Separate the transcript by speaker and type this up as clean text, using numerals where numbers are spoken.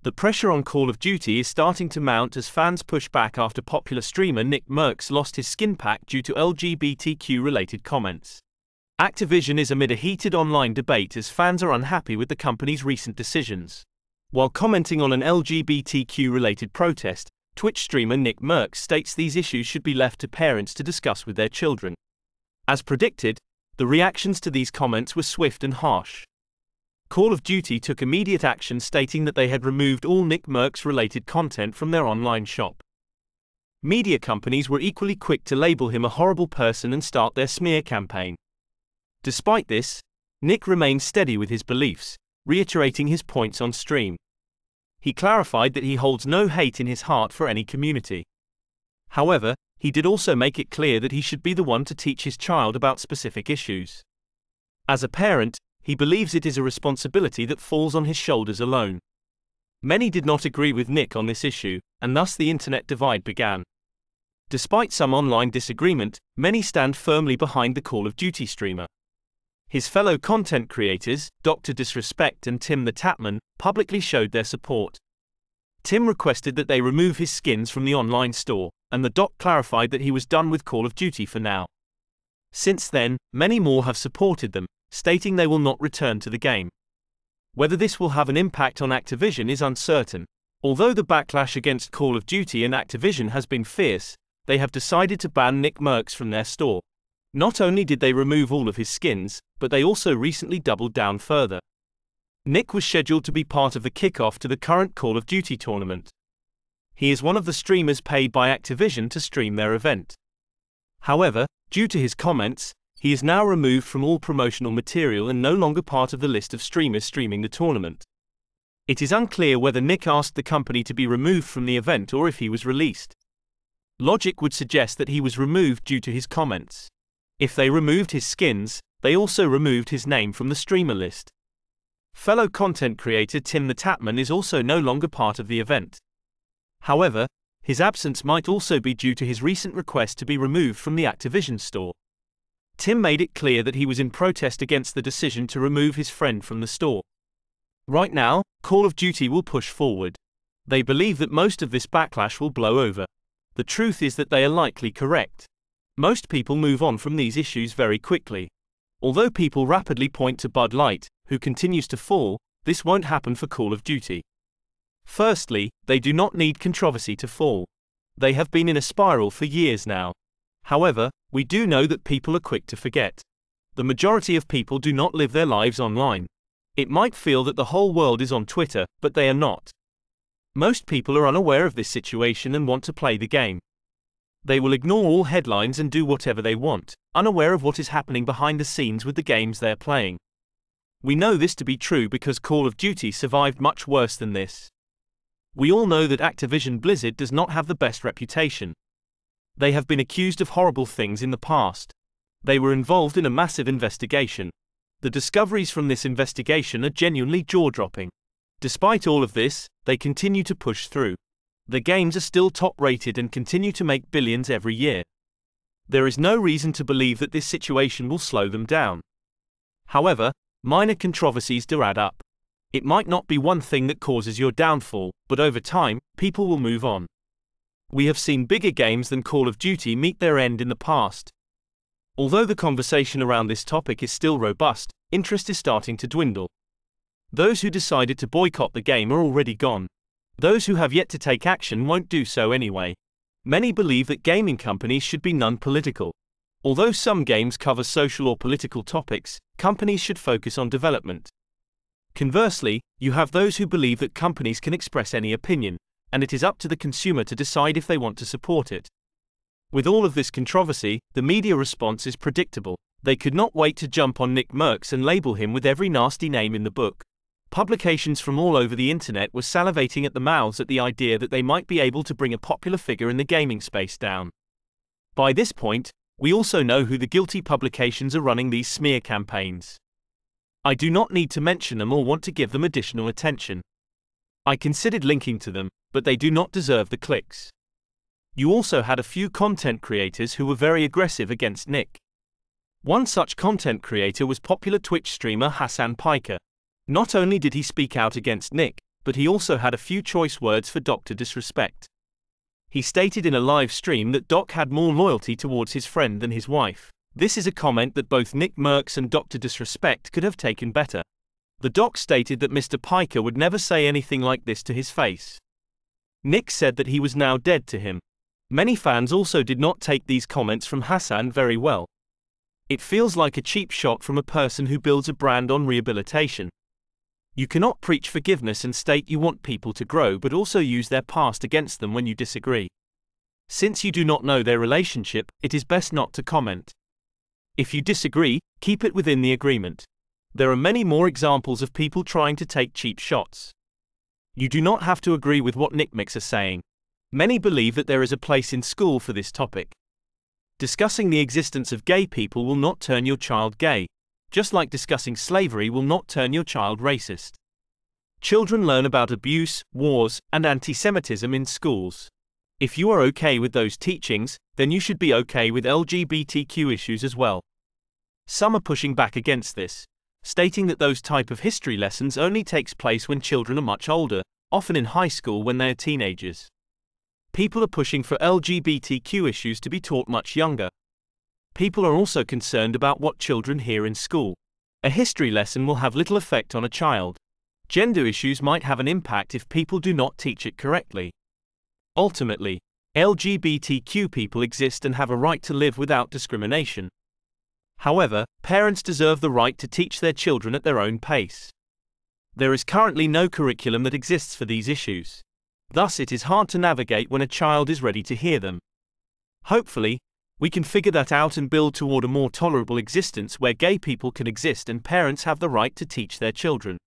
Speaker 1: The pressure on Call of Duty is starting to mount as fans push back after popular streamer Nick Merckx lost his skin pack due to LGBTQ-related comments. Activision is amid a heated online debate as fans are unhappy with the company's recent decisions. While commenting on an LGBTQ-related protest, Twitch streamer Nick Merckx states these issues should be left to parents to discuss with their children. As predicted, the reactions to these comments were swift and harsh. Call of Duty took immediate action stating that they had removed all Nick Merckx-related content from their online shop. Media companies were equally quick to label him a horrible person and start their smear campaign. Despite this, Nick remained steady with his beliefs, reiterating his points on stream. He clarified that he holds no hate in his heart for any community. However, he did also make it clear that he should be the one to teach his child about specific issues. As a parent, he believes it is a responsibility that falls on his shoulders alone. Many did not agree with Nick on this issue, and thus the internet divide began. Despite some online disagreement, many stand firmly behind the Call of Duty streamer. His fellow content creators, Dr. Disrespect and Tim the Tatman, publicly showed their support. Tim requested that they remove his skins from the online store, and the doc clarified that he was done with Call of Duty for now. Since then, many more have supported them, stating they will not return to the game. Whether this will have an impact on Activision is uncertain. Although the backlash against Call of Duty and Activision has been fierce, they have decided to ban Nick Merckx from their store. Not only did they remove all of his skins, but they also recently doubled down further. Nick was scheduled to be part of the kickoff to the current Call of Duty tournament. He is one of the streamers paid by Activision to stream their event. However, due to his comments, he is now removed from all promotional material and no longer part of the list of streamers streaming the tournament. It is unclear whether Nick asked the company to be removed from the event or if he was released. Logic would suggest that he was removed due to his comments. If they removed his skins, they also removed his name from the streamer list. Fellow content creator Tim the Tatman is also no longer part of the event. However, his absence might also be due to his recent request to be removed from the Activision store. Tim made it clear that he was in protest against the decision to remove his friend from the store. Right now, Call of Duty will push forward. They believe that most of this backlash will blow over. The truth is that they are likely correct. Most people move on from these issues very quickly. Although people rapidly point to Bud Light, who continues to fall, this won't happen for Call of Duty. Firstly, they do not need controversy to fall. They have been in a spiral for years now. However, we do know that people are quick to forget. The majority of people do not live their lives online. It might feel that the whole world is on Twitter, but they are not. Most people are unaware of this situation and want to play the game. They will ignore all headlines and do whatever they want, unaware of what is happening behind the scenes with the games they are playing. We know this to be true because Call of Duty survived much worse than this. We all know that Activision Blizzard does not have the best reputation. They have been accused of horrible things in the past. They were involved in a massive investigation. The discoveries from this investigation are genuinely jaw-dropping. Despite all of this, they continue to push through. The games are still top-rated and continue to make billions every year. There is no reason to believe that this situation will slow them down. However, minor controversies do add up. It might not be one thing that causes your downfall, but over time, people will move on. We have seen bigger games than Call of Duty meet their end in the past. Although the conversation around this topic is still robust, interest is starting to dwindle. Those who decided to boycott the game are already gone. Those who have yet to take action won't do so anyway. Many believe that gaming companies should be non-political. Although some games cover social or political topics, companies should focus on development. Conversely, you have those who believe that companies can express any opinion, and it is up to the consumer to decide if they want to support it. With all of this controversy, the media response is predictable. They could not wait to jump on Nick Merckx and label him with every nasty name in the book. Publications from all over the internet were salivating at the mouths at the idea that they might be able to bring a popular figure in the gaming space down. By this point, we also know who the guilty publications are running these smear campaigns. I do not need to mention them or want to give them additional attention. I considered linking to them, but they do not deserve the clicks. You also had a few content creators who were very aggressive against Nick. One such content creator was popular Twitch streamer Hassan Piker. Not only did he speak out against Nick, but he also had a few choice words for Dr. Disrespect. He stated in a live stream that Doc had more loyalty towards his friend than his wife. This is a comment that both Nick Merckx and Dr. Disrespect could have taken better. The Doc stated that Mr. Piker would never say anything like this to his face. Nick said that he was now dead to him. Many fans also did not take these comments from Hassan very well. It feels like a cheap shot from a person who builds a brand on rehabilitation. You cannot preach forgiveness and state you want people to grow but also use their past against them when you disagree. Since you do not know their relationship, it is best not to comment. If you disagree, keep it within the agreement. There are many more examples of people trying to take cheap shots. You do not have to agree with what Nick Merckx is saying. Many believe that there is a place in school for this topic. Discussing the existence of gay people will not turn your child gay, just like discussing slavery will not turn your child racist. Children learn about abuse, wars, and anti-Semitism in schools. If you are okay with those teachings, then you should be okay with LGBTQ issues as well. Some are pushing back against this, stating that those type of history lessons only takes place when children are much older, often in high school when they are teenagers. People are pushing for LGBTQ issues to be taught much younger. People are also concerned about what children hear in school. A history lesson will have little effect on a child. Gender issues might have an impact if people do not teach it correctly. Ultimately, LGBTQ people exist and have a right to live without discrimination. However, parents deserve the right to teach their children at their own pace. There is currently no curriculum that exists for these issues. Thus, it is hard to navigate when a child is ready to hear them. Hopefully, we can figure that out and build toward a more tolerable existence where gay people can exist and parents have the right to teach their children.